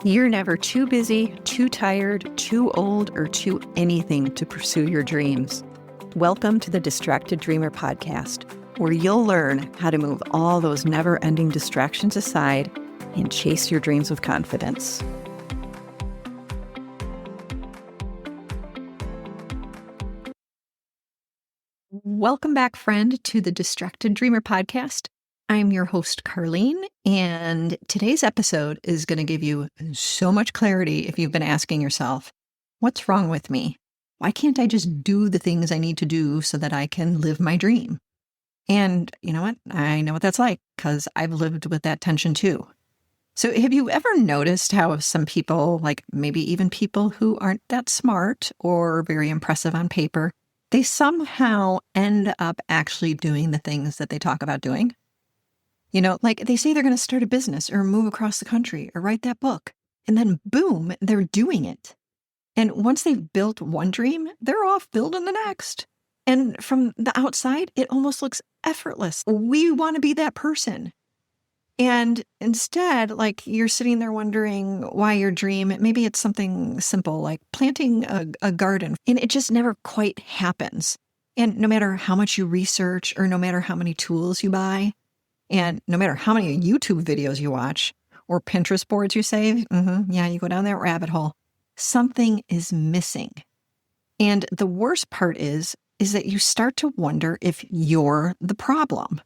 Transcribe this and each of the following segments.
You're never too busy, too tired, too old, or too anything to pursue your dreams. Welcome to the Distracted Dreamer podcast, where you'll learn how to move all those never-ending distractions aside and chase your dreams with confidence. Welcome back, friend, to the Distracted Dreamer podcast. I'm your host, Carlene, and today's episode is going to give you so much clarity if you've been asking yourself, what's wrong with me? Why can't I just do the things I need to do so that I can live my dream? And you know what? I know what that's like because I've lived with that tension too. So have you ever noticed how some people, like maybe even people who aren't that smart or very impressive on paper, they somehow end up actually doing the things that they talk about doing? You know, like they say they're going to start a business or move across the country or write that book. And then boom, they're doing it. And once they've built one dream, they're off building the next. And from the outside, it almost looks effortless. We want to be that person. And instead, like you're sitting there wondering why your dream, maybe it's something simple like planting a garden, and it just never quite happens. And no matter how much you research or no matter how many tools you buy, and no matter how many YouTube videos you watch or Pinterest boards you save, you go down that rabbit hole, something is missing. And the worst part is that you start to wonder if you're the problem.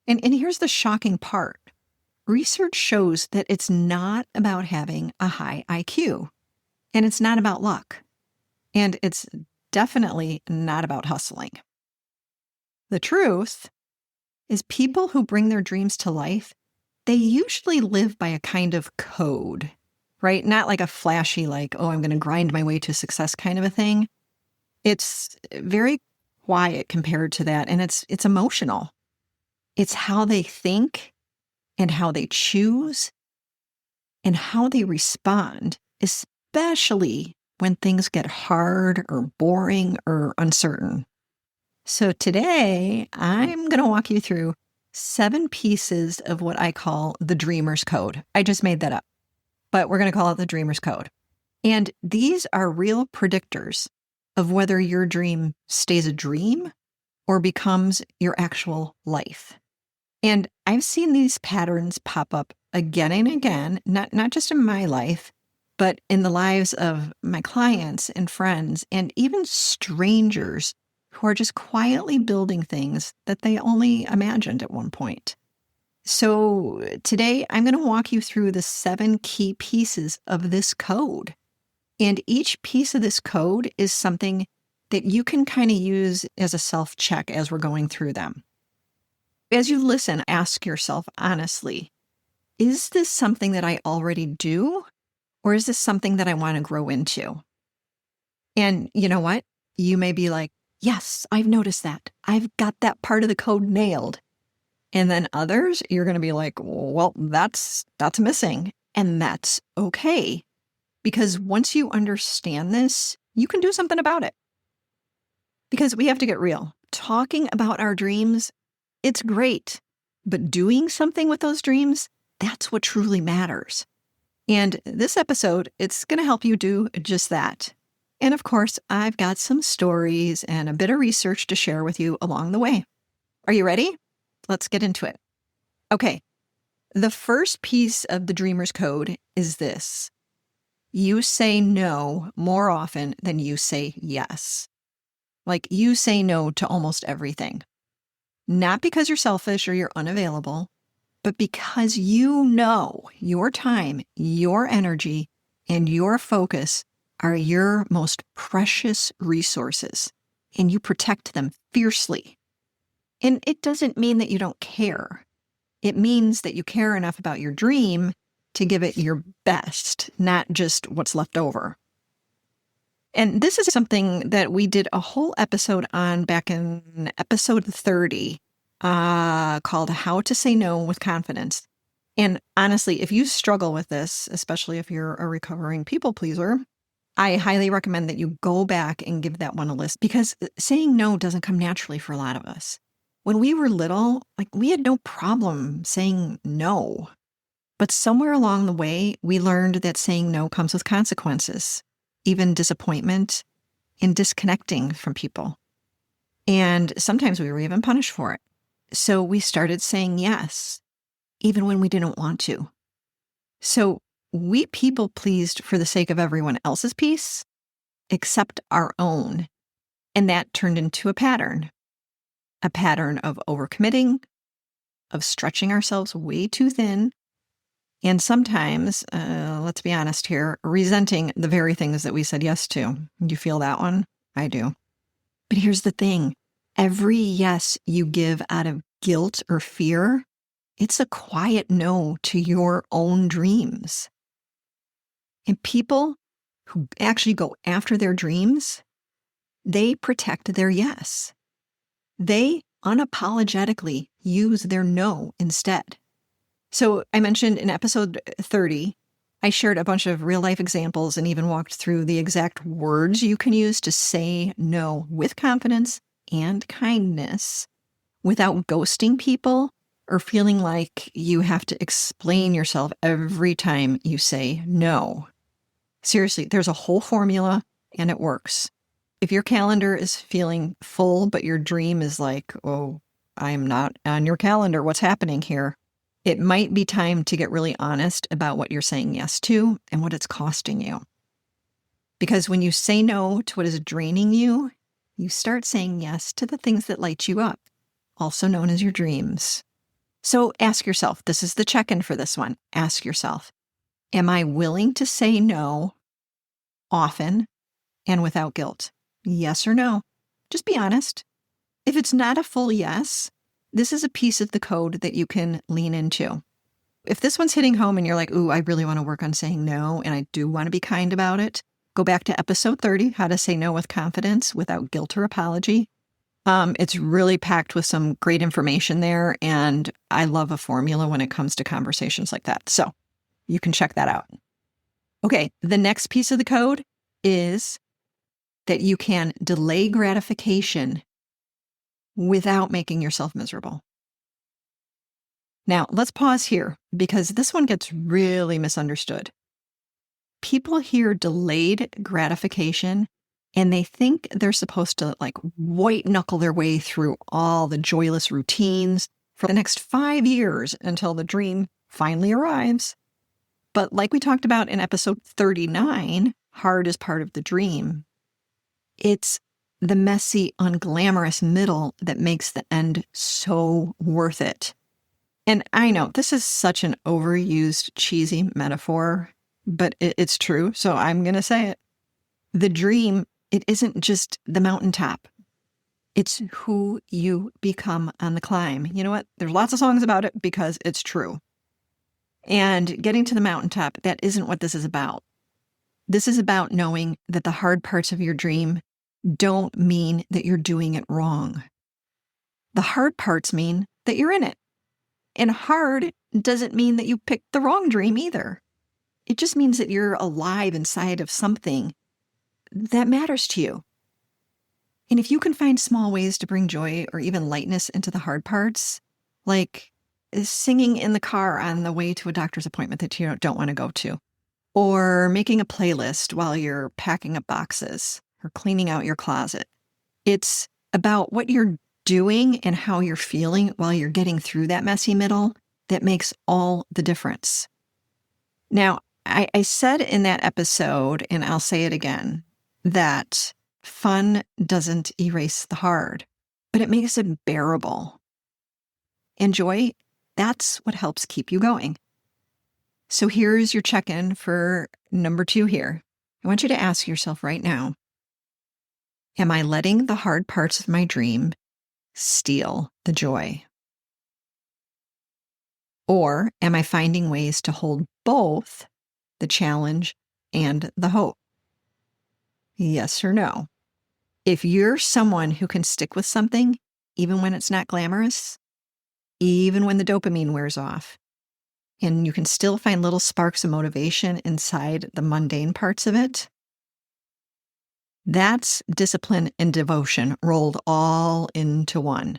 And here's the shocking part. Research shows that it's not about having a high IQ, and it's not about luck, and it's definitely not about hustling. The truth is people who bring their dreams to life, they usually live by a kind of code, right? Not like a flashy, like, oh, I'm going to grind my way to success kind of a thing. It's very quiet compared to that, and it's emotional. It's how they think and how they choose and how they respond, especially when things get hard or boring or uncertain. So today, I'm going to walk you through 7 pieces of what I call the Dreamer's Code. I just made that up, but we're going to call it the Dreamer's Code. And these are real predictors of whether your dream stays a dream or becomes your actual life. And I've seen these patterns pop up again and again, not just in my life, but in the lives of my clients and friends and even strangers who are just quietly building things that they only imagined at one point. So today, I'm going to walk you through the 7 key pieces of this code. And each piece of this code is something that you can kind of use as a self-check as we're going through them. As you listen, ask yourself honestly, is this something that I already do? Or is this something that I want to grow into? And you know what? You may be like, yes, I've noticed that. I've got that part of the code nailed. And then others, you're going to be like, well, that's missing. And that's okay. Because once you understand this, you can do something about it. Because we have to get real. Talking about our dreams, it's great. But doing something with those dreams, that's what truly matters. And this episode, it's going to help you do just that. And of course, I've got some stories and a bit of research to share with you along the way. Are you ready? Let's get into it. Okay. The first piece of the Dreamer's Code is this. You say no more often than you say yes. Like you say no to almost everything. Not because you're selfish or you're unavailable, but because you know your time, your energy, and your focus are your most precious resources, and you protect them fiercely. And it doesn't mean that you don't care. It means that you care enough about your dream to give it your best, not just what's left over. And this is something that we did a whole episode on back in episode 30, called How to Say No with Confidence. And honestly, if you struggle with this, especially if you're a recovering people pleaser, I highly recommend that you go back and give that one a list because saying no doesn't come naturally for a lot of us. When we were little, like we had no problem saying no. But somewhere along the way, we learned that saying no comes with consequences, even disappointment and disconnecting from people. And sometimes we were even punished for it. So we started saying yes, even when we didn't want to. So we people pleased for the sake of everyone else's peace, except our own. And that turned into a pattern of overcommitting, of stretching ourselves way too thin, and sometimes, let's be honest here, resenting the very things that we said yes to. Do you feel that one? I do. But here's the thing. Every yes you give out of guilt or fear, it's a quiet no to your own dreams. And people who actually go after their dreams, they protect their yes. They unapologetically use their no instead. So I mentioned in episode 30, I shared a bunch of real life examples and even walked through the exact words you can use to say no with confidence and kindness without ghosting people or feeling like you have to explain yourself every time you say no. Seriously, there's a whole formula and it works. If your calendar is feeling full, but your dream is like, oh, I'm not on your calendar, what's happening here? It might be time to get really honest about what you're saying yes to and what it's costing you. Because when you say no to what is draining you, you start saying yes to the things that light you up, also known as your dreams. So ask yourself, this is the check-in for this one. Ask yourself, am I willing to say no often and without guilt? Yes or no? Just be honest. If it's not a full yes, this is a piece of the code that you can lean into. If this one's hitting home and you're like, ooh, I really want to work on saying no, and I do want to be kind about it, go back to episode 30, how to say no with confidence without guilt or apology. It's really packed with some great information there, and I love a formula when it comes to conversations like that. So you can check that out. Okay, the next piece of the code is that you can delay gratification without making yourself miserable. Now, let's pause here because this one gets really misunderstood. People hear delayed gratification and they think they're supposed to white knuckle their way through all the joyless routines for the next 5 years until the dream finally arrives. But like we talked about in episode 39, hard is part of the dream. It's the messy, unglamorous middle that makes the end so worth it. And I know this is such an overused, cheesy metaphor, but it's true, so I'm going to say it. The dream, it isn't just the mountaintop. It's who you become on the climb. You know what? There's lots of songs about it because it's true. And getting to the mountaintop, that isn't what this is about. This is about knowing that the hard parts of your dream don't mean that you're doing it wrong. The hard parts mean that you're in it. And hard doesn't mean that you picked the wrong dream either. It just means that you're alive inside of something that matters to you. And if you can find small ways to bring joy or even lightness into the hard parts, like singing in the car on the way to a doctor's appointment that you don't want to go to, or making a playlist while you're packing up boxes or cleaning out your closet. It's about what you're doing and how you're feeling while you're getting through that messy middle that makes all the difference. Now, I said in that episode, and I'll say it again, that fun doesn't erase the hard, but it makes it bearable. And joy, that's what helps keep you going. So here's your check-in for number 2 here. I want you to ask yourself right now, am I letting the hard parts of my dream steal the joy? Or am I finding ways to hold both the challenge and the hope? Yes or no? If you're someone who can stick with something, even when it's not glamorous, even when the dopamine wears off, and you can still find little sparks of motivation inside the mundane parts of it, that's discipline and devotion rolled all into one.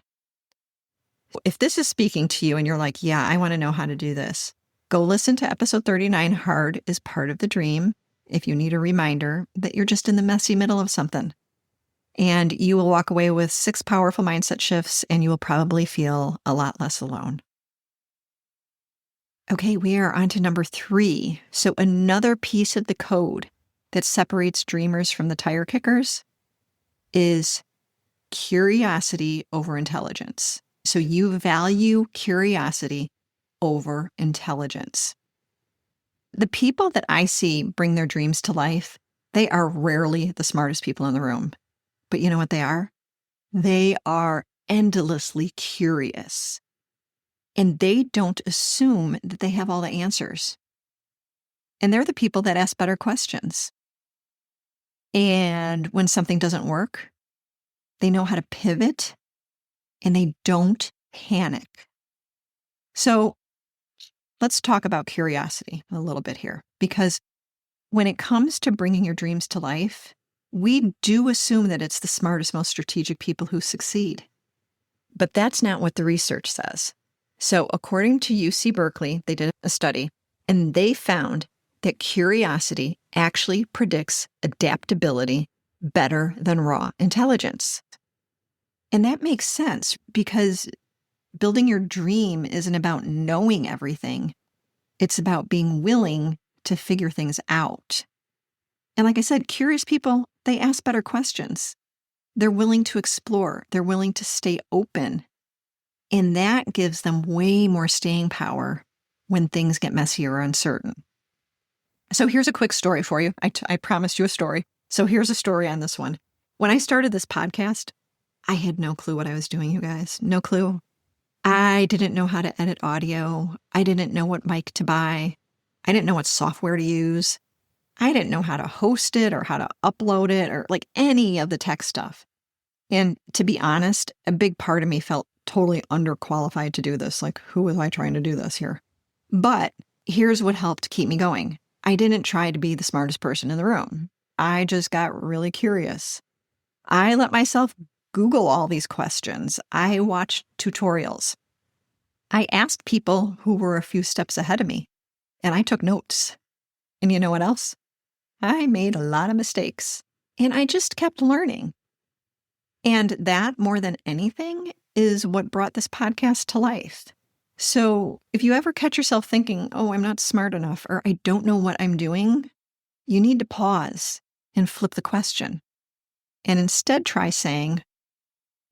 If this is speaking to you and you're like, yeah, I want to know how to do this, Go listen to episode 39, Hard is Part of the Dream, if you need a reminder that you're just in the messy middle of something. And you will walk away with 6 powerful mindset shifts, and you will probably feel a lot less alone. Okay, we are on to number 3. So another piece of the code that separates dreamers from the tire kickers is curiosity over intelligence. So you value curiosity over intelligence. The people that I see bring their dreams to life, they are rarely the smartest people in the room. But you know what they are? They are endlessly curious. And they don't assume that they have all the answers. And they're the people that ask better questions. And when something doesn't work, they know how to pivot and they don't panic. So let's talk about curiosity a little bit here, because when it comes to bringing your dreams to life, we do assume that it's the smartest, most strategic people who succeed. But that's not what the research says. So according to UC Berkeley, they did a study, and they found that curiosity actually predicts adaptability better than raw intelligence. And that makes sense, because building your dream isn't about knowing everything. It's about being willing to figure things out. And like I said, curious people, they ask better questions. They're willing to explore. They're willing to stay open. And that gives them way more staying power when things get messy or uncertain. So here's a quick story for you. I promised you a story. So here's a story on this one. When I started this podcast, I had no clue what I was doing, you guys. No clue. I didn't know how to edit audio. I didn't know what mic to buy. I didn't know what software to use. I didn't know how to host it or how to upload it or like any of the tech stuff. And to be honest, a big part of me felt totally underqualified to do this. Like, who was I trying to do this here? But here's what helped keep me going. I didn't try to be the smartest person in the room. I just got really curious. I let myself Google all these questions. I watched tutorials. I asked people who were a few steps ahead of me, and I took notes. And you know what else? I made a lot of mistakes, and I just kept learning. And that, more than anything, is what brought this podcast to life. So if you ever catch yourself thinking, oh, I'm not smart enough, or I don't know what I'm doing, you need to pause and flip the question. And instead try saying,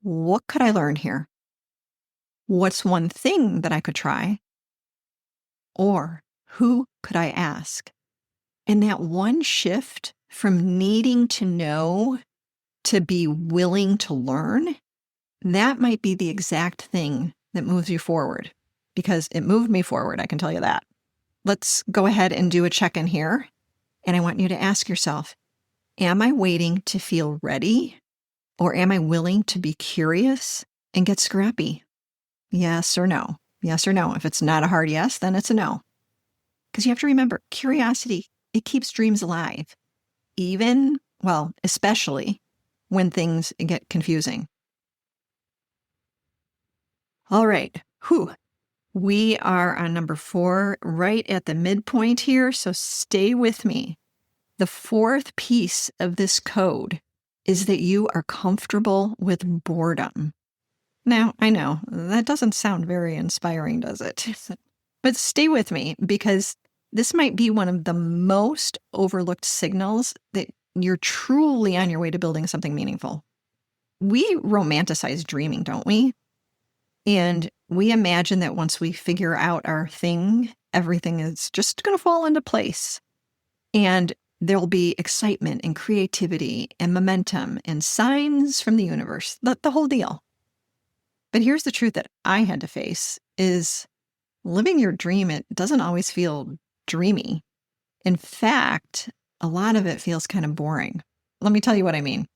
what could I learn here? What's one thing that I could try? Or who could I ask? And that one shift from needing to know to be willing to learn, that might be the exact thing that moves you forward, because it moved me forward, I can tell you that. Let's go ahead and do a check-in here. And I want you to ask yourself, am I waiting to feel ready? Or am I willing to be curious and get scrappy? Yes or no? Yes or no? If it's not a hard yes, then it's a no. Because you have to remember, curiosity, it keeps dreams alive. Even, well, especially when things get confusing. All right. We are on number 4, right at the midpoint here, so stay with me. The 4th piece of this code is that you are comfortable with boredom. Now, I know, that doesn't sound very inspiring, does it? But stay with me, because this might be one of the most overlooked signals that you're truly on your way to building something meaningful. We romanticize dreaming, don't we? And we imagine that once we figure out our thing, everything is just going to fall into place. And there'll be excitement and creativity and momentum and signs from the universe, the whole deal. But here's the truth that I had to face is living your dream, it doesn't always feel dreamy. In fact, a lot of it feels kind of boring. Let me tell you what I mean.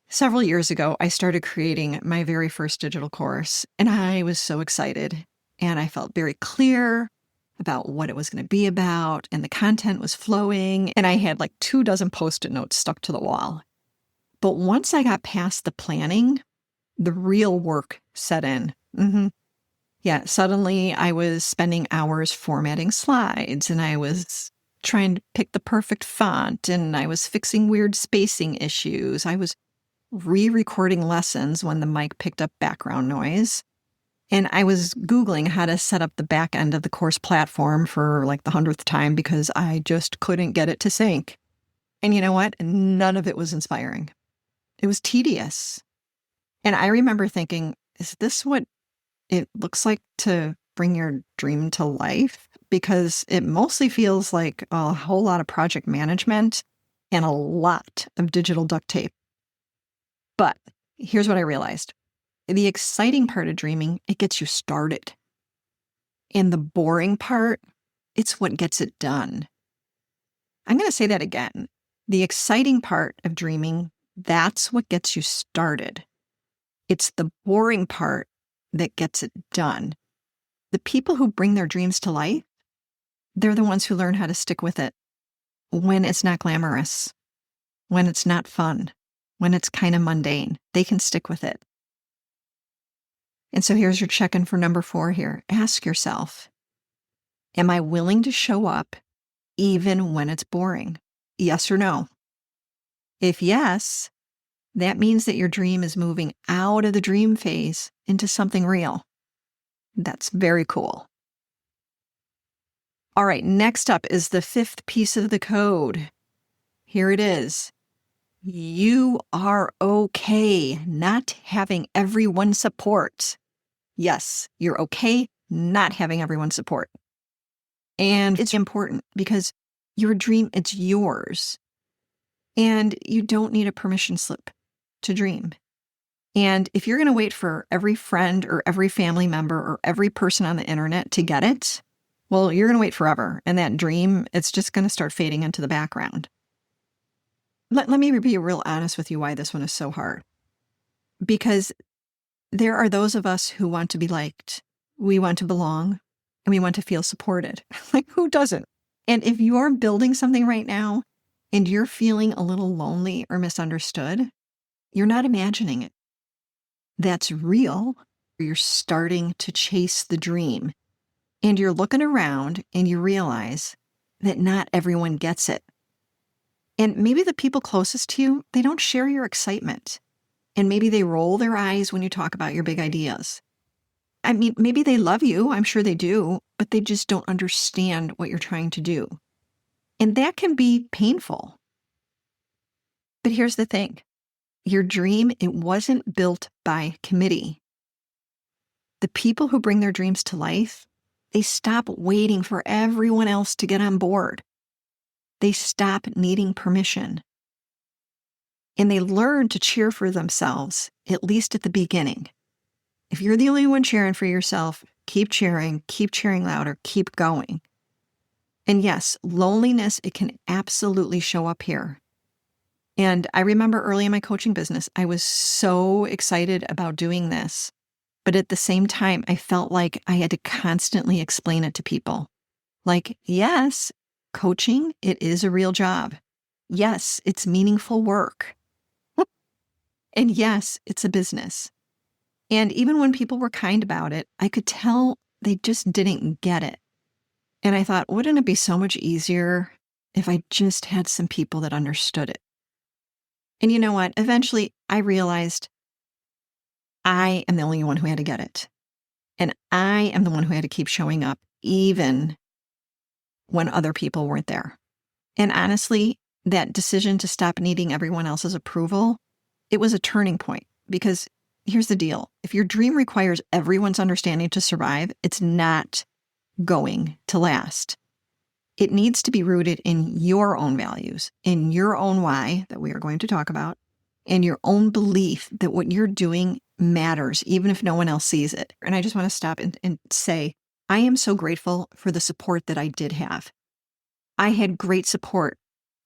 Several years ago, I started creating my very first digital course, and I was so excited, and I felt very clear about what it was going to be about, and the content was flowing, and I had like 24 Post-it notes stuck to the wall. But once I got past the planning, the real work set in. Yeah, suddenly I was spending hours formatting slides and I was trying to pick the perfect font and I was fixing weird spacing issues. I was re-recording lessons when the mic picked up background noise. And I was Googling how to set up the back end of the course platform for like the 100th time because I just couldn't get it to sync. And you know what? None of it was inspiring. It was tedious. And I remember thinking, is this what it looks like to bring your dream to life? Because it mostly feels like a whole lot of project management and a lot of digital duct tape. But here's what I realized. The exciting part of dreaming, it gets you started. And the boring part, it's what gets it done. I'm going to say that again. The exciting part of dreaming, that's what gets you started. It's the boring part that gets it done. The people who bring their dreams to life, they're the ones who learn how to stick with it when it's not glamorous, when it's not fun, when it's kind of mundane. They can stick with it. And so here's your check-in for number 4 here. Ask yourself, am I willing to show up even when it's boring? Yes or no? If yes, that means that your dream is moving out of the dream phase into something real. That's very cool. All right, next up is the 5th piece of the code. Here it is. You are okay not having everyone support. Yes, you're okay not having everyone support. And it's important because your dream, it's yours. And you don't need a permission slip to dream. And if you're going to wait for every friend or every family member or every person on the internet to get it, well, you're going to wait forever. And that dream, it's just going to start fading into the background. Let me be real honest with you why this one is so hard. Because there are those of us who want to be liked. We want to belong and we want to feel supported. Like, who doesn't? And if you're building something right now and you're feeling a little lonely or misunderstood, you're not imagining it. That's real. You're starting to chase the dream. And you're looking around and you realize that not everyone gets it. And maybe the people closest to you, they don't share your excitement. And maybe they roll their eyes when you talk about your big ideas. I mean, maybe they love you, I'm sure they do, but they just don't understand what you're trying to do. And that can be painful. But here's the thing. Your dream, it wasn't built by committee. The people who bring their dreams to life, they stop waiting for everyone else to get on board. They stop needing permission. And they learn to cheer for themselves, at least at the beginning. If you're the only one cheering for yourself, keep cheering louder, keep going. And yes, loneliness, it can absolutely show up here. And I remember early in my coaching business, I was so excited about doing this. But at the same time, I felt like I had to constantly explain it to people. Like, yes, coaching, it is a real job. Yes, it's meaningful work. And yes, it's a business. And even when people were kind about it, I could tell they just didn't get it. And I thought, wouldn't it be so much easier if I just had some people that understood it? And you know what? Eventually, I realized I am the only one who had to get it. And I am the one who had to keep showing up, even when other people weren't there. And honestly, that decision to stop needing everyone else's approval, it was a turning point. Because here's the deal. If your dream requires everyone's understanding to survive, it's not going to last. It needs to be rooted in your own values, in your own why that we are going to talk about, and your own belief that what you're doing matters, even if no one else sees it. And I just want to stop and say, I am so grateful for the support that I did have. I had great support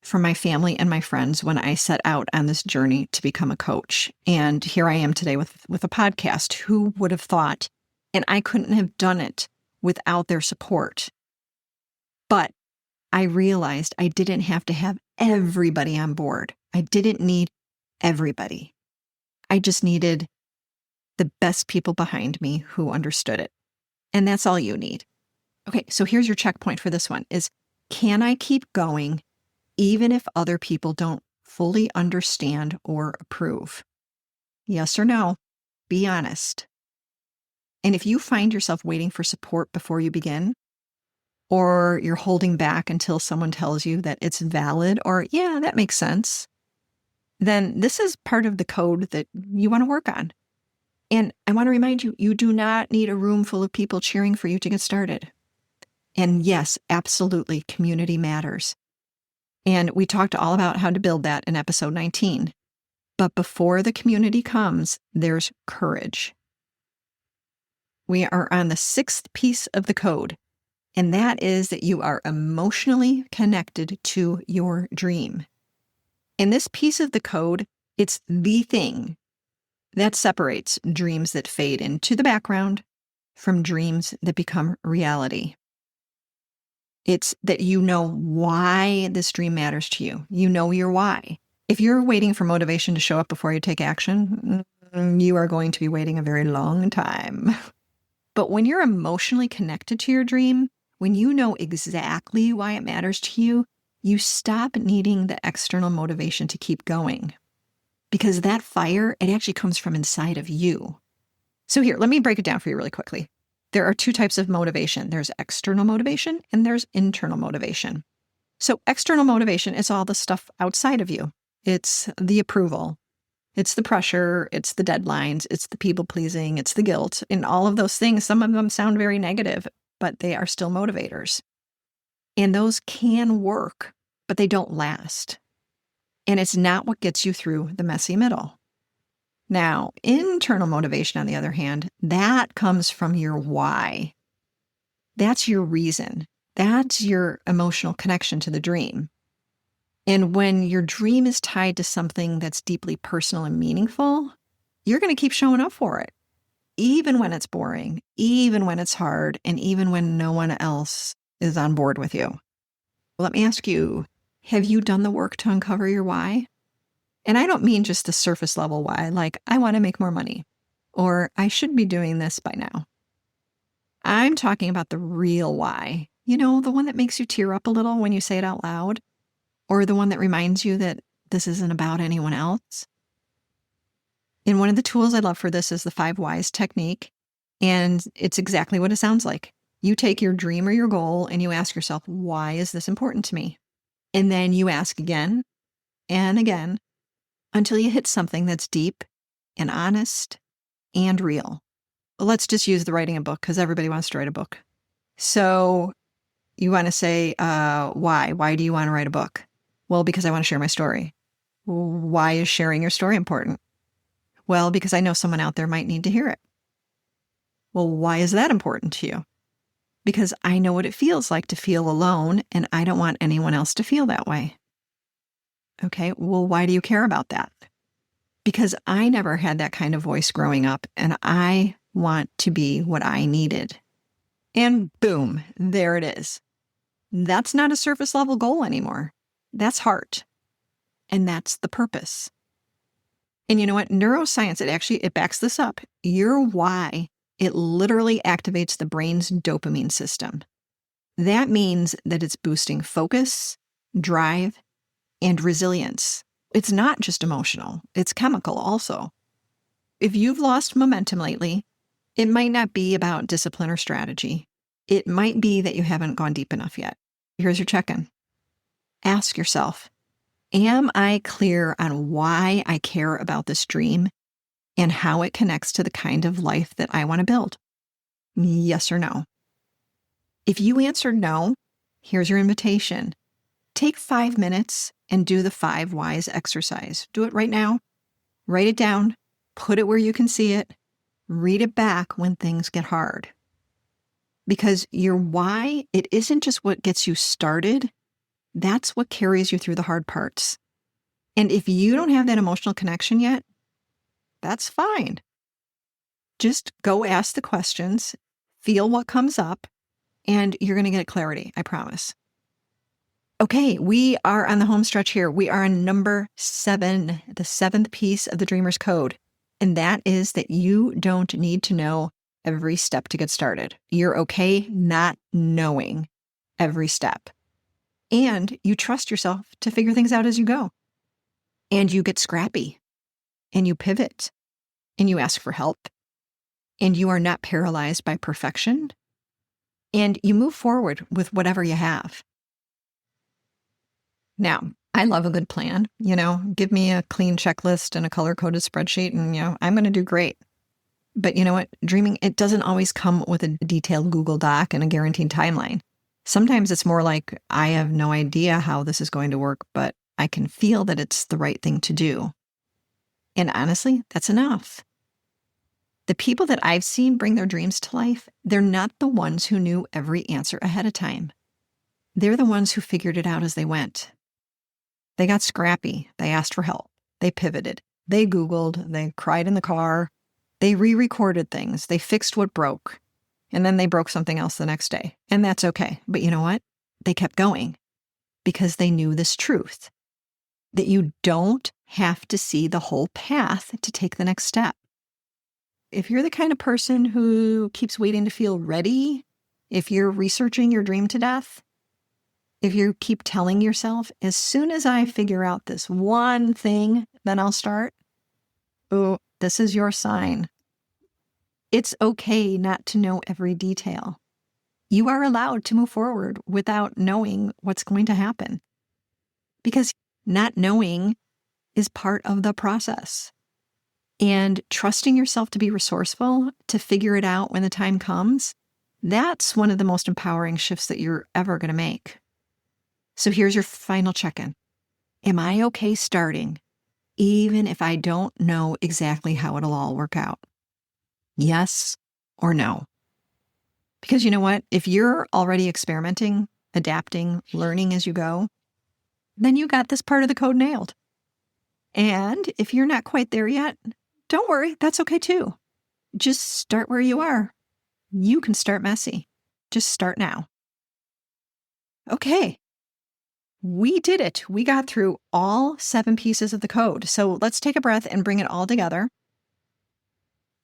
from my family and my friends when I set out on this journey to become a coach. And here I am today with a podcast. Who would have thought? And I couldn't have done it without their support. But I realized I didn't have to have everybody on board. I didn't need everybody. I just needed the best people behind me who understood it. And that's all you need. Okay, so here's your checkpoint for this one is, can I keep going even if other people don't fully understand or approve? Yes or no? Be honest. And if you find yourself waiting for support before you begin, or you're holding back until someone tells you that it's valid or, yeah, that makes sense, then this is part of the code that you want to work on. And I want to remind you, you do not need a room full of people cheering for you to get started. And yes, absolutely, community matters. And we talked all about how to build that in episode 19. But before the community comes, there's courage. We are on the 6th piece of the code, and that is that you are emotionally connected to your dream. And this piece of the code, it's the thing that separates dreams that fade into the background from dreams that become reality. It's that you know why this dream matters to you. You know your why. If you're waiting for motivation to show up before you take action, you are going to be waiting a very long time. But when you're emotionally connected to your dream, when you know exactly why it matters to you, you stop needing the external motivation to keep going. Because that fire, it actually comes from inside of you. So here, let me break it down for you really quickly. There are 2 types of motivation. There's external motivation and there's internal motivation. So external motivation is all the stuff outside of you. It's the approval. It's the pressure. It's the deadlines. It's the people pleasing. It's the guilt. And all of those things, some of them sound very negative, but they are still motivators. And those can work, but they don't last. And it's not what gets you through the messy middle. Now, internal motivation, on the other hand, that comes from your why. That's your reason. That's your emotional connection to the dream. And when your dream is tied to something that's deeply personal and meaningful, you're going to keep showing up for it, even when it's boring, even when it's hard, and even when no one else is on board with you. Let me ask you, have you done the work to uncover your why? And I don't mean just the surface level why, like I want to make more money, or I should be doing this by now. I'm talking about the real why. You know, the one that makes you tear up a little when you say it out loud, or the one that reminds you that this isn't about anyone else. And one of the tools I love for this is the 5 whys technique. And it's exactly what it sounds like. You take your dream or your goal and you ask yourself, why is this important to me? And then you ask again and again until you hit something that's deep and honest and real. Let's just use the writing a book because everybody wants to write a book. So you want to say, why? Why do you want to write a book? Well, because I want to share my story. Why is sharing your story important? Well, because I know someone out there might need to hear it. Well, why is that important to you? Because I know what it feels like to feel alone, and I don't want anyone else to feel that way. Okay, well, why do you care about that? Because I never had that kind of voice growing up, and I want to be what I needed. And boom, there it is. That's not a surface level goal anymore. That's heart. And that's the purpose. And you know what? Neuroscience, it backs this up. Your why, it literally activates the brain's dopamine system. That means that it's boosting focus, drive, and resilience. It's not just emotional, it's chemical also. If you've lost momentum lately, it might not be about discipline or strategy. It might be that you haven't gone deep enough yet. Here's your check-in. Ask yourself, am I clear on why I care about this dream and how it connects to the kind of life that I want to build? Yes or no? If you answered no, here's your invitation. Take 5 minutes and do the 5 whys exercise. Do it right now. Write it down. Put it where you can see it. Read it back when things get hard. Because your why, it isn't just what gets you started. That's what carries you through the hard parts. And if you don't have that emotional connection yet, that's fine. Just go ask the questions, feel what comes up, and you're going to get clarity, I promise. Okay, we are on the home stretch here. We are on number 7, the 7th piece of the Dreamer's Code. And that is that you don't need to know every step to get started. You're okay not knowing every step. And you trust yourself to figure things out as you go. And you get scrappy. And you pivot. And you ask for help. And you are not paralyzed by perfection. And you move forward with whatever you have. Now, I love a good plan. Give me a clean checklist and a color-coded spreadsheet and, I'm going to do great. But you know what? Dreaming, it doesn't always come with a detailed Google Doc and a guaranteed timeline. Sometimes it's more like, I have no idea how this is going to work, but I can feel that it's the right thing to do. And honestly, that's enough. The people that I've seen bring their dreams to life, they're not the ones who knew every answer ahead of time. They're the ones who figured it out as they went. They got scrappy. They asked for help. They pivoted. They Googled. They cried in the car. They re-recorded things. They fixed what broke. And then they broke something else the next day. And that's okay. But you know what? They kept going because they knew this truth, that you don't have to see the whole path to take the next step. If you're the kind of person who keeps waiting to feel ready, if you're researching your dream to death, if you keep telling yourself, as soon as I figure out this one thing, then I'll start. Oh, this is your sign. It's okay not to know every detail. You are allowed to move forward without knowing what's going to happen. Because not knowing is part of the process. And trusting yourself to be resourceful, to figure it out when the time comes, that's one of the most empowering shifts that you're ever going to make. So here's your final check-in. Am I okay starting, even if I don't know exactly how it'll all work out? Yes or no? Because you know what? If you're already experimenting, adapting, learning as you go, then you got this part of the code nailed. And if you're not quite there yet, don't worry, that's okay too. Just start where you are. You can start messy. Just start now. Okay. We did it. We got through all 7 pieces of the code. So let's take a breath and bring it all together.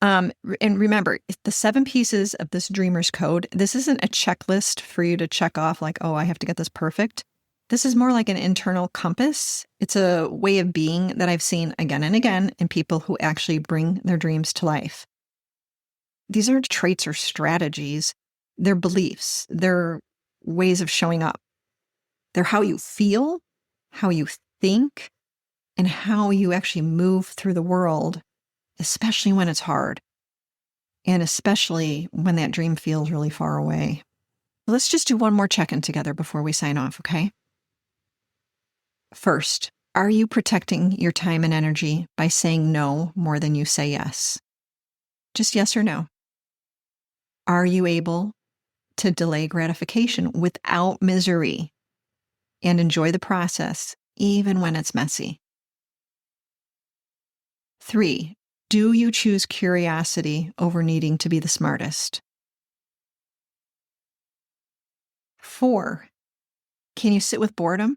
And remember, the 7 pieces of this dreamer's code, this isn't a checklist for you to check off like, oh, I have to get this perfect. This is more like an internal compass. It's a way of being that I've seen again and again in people who actually bring their dreams to life. These are traits or strategies. They're beliefs. They're ways of showing up. They're how you feel, how you think, and how you actually move through the world, especially when it's hard, and especially when that dream feels really far away. Let's just do one more check-in together before we sign off, okay? First, are you protecting your time and energy by saying no more than you say yes? Just yes or no. Are you able to delay gratification without misery and enjoy the process, even when it's messy? 3, do you choose curiosity over needing to be the smartest? 4, can you sit with boredom?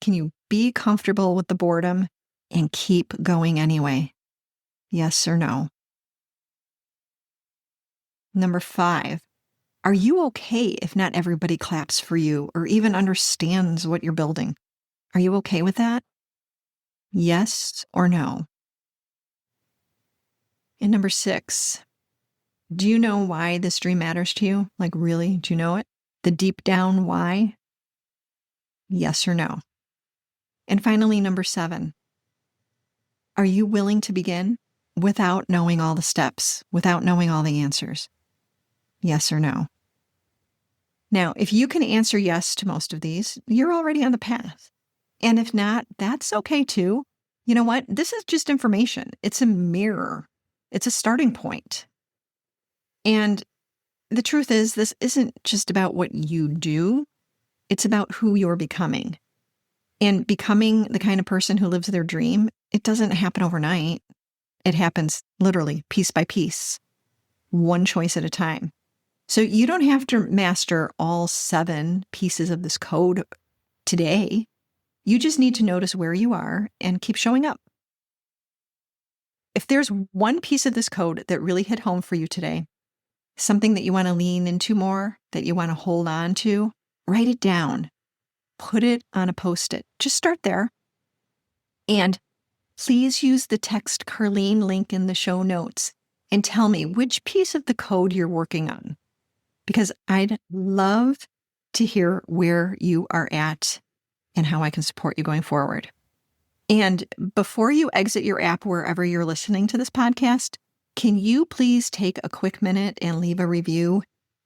Can you be comfortable with the boredom and keep going anyway? Yes or no? Number 5, are you okay if not everybody claps for you or even understands what you're building? Are you okay with that? Yes or no? And number 6, do you know why this dream matters to you? Like, really, do you know it? The deep down why? Yes or no? And finally, number 7, are you willing to begin without knowing all the steps, without knowing all the answers? Yes or no? Now, if you can answer yes to most of these, you're already on the path. And if not, that's okay too. You know what? This is just information. It's a mirror. It's a starting point. And the truth is, this isn't just about what you do. It's about who you're becoming. And becoming the kind of person who lives their dream, it doesn't happen overnight. It happens literally piece by piece, one choice at a time. So you don't have to master all 7 pieces of this code today. You just need to notice where you are and keep showing up. if there's one piece of this code that really hit home for you today, something that you want to lean into more, that you want to hold on to, write it down. Put it on a Post-it. Just start there. And please use the Text Carlene link in the show notes and tell me which piece of the code you're working on, because I'd love to hear where you are at and how I can support you going forward. And before you exit your app wherever you're listening to this podcast, can you please take a quick minute and leave a review?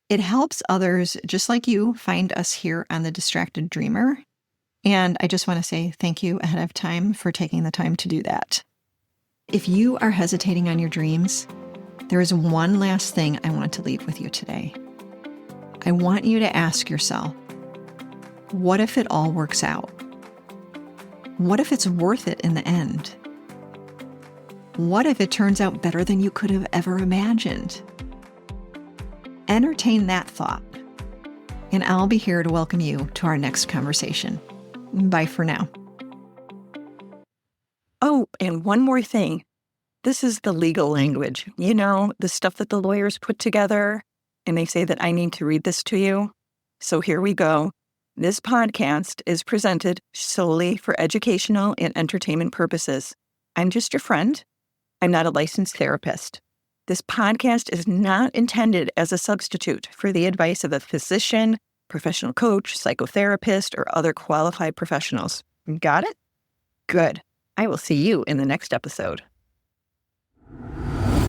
It helps others just like you find us here on The Distracted Dreamer. And I just want to say thank you ahead of time for taking the time to do that. If you are hesitating on your dreams, there is one last thing I want to leave with you today. I want you to ask yourself, what if it all works out? What if it's worth it in the end? What if it turns out better than you could have ever imagined? Entertain that thought, and I'll be here to welcome you to our next conversation. Bye for now. Oh, and one more thing. This is the legal language. You know, the stuff that the lawyers put together, and they say that I need to read this to you. So here we go. This podcast is presented solely for educational and entertainment purposes. I'm just your friend. I'm not a licensed therapist. This podcast is not intended as a substitute for the advice of a physician, professional coach, psychotherapist, or other qualified professionals. Got it? Good. I will see you in the next episode.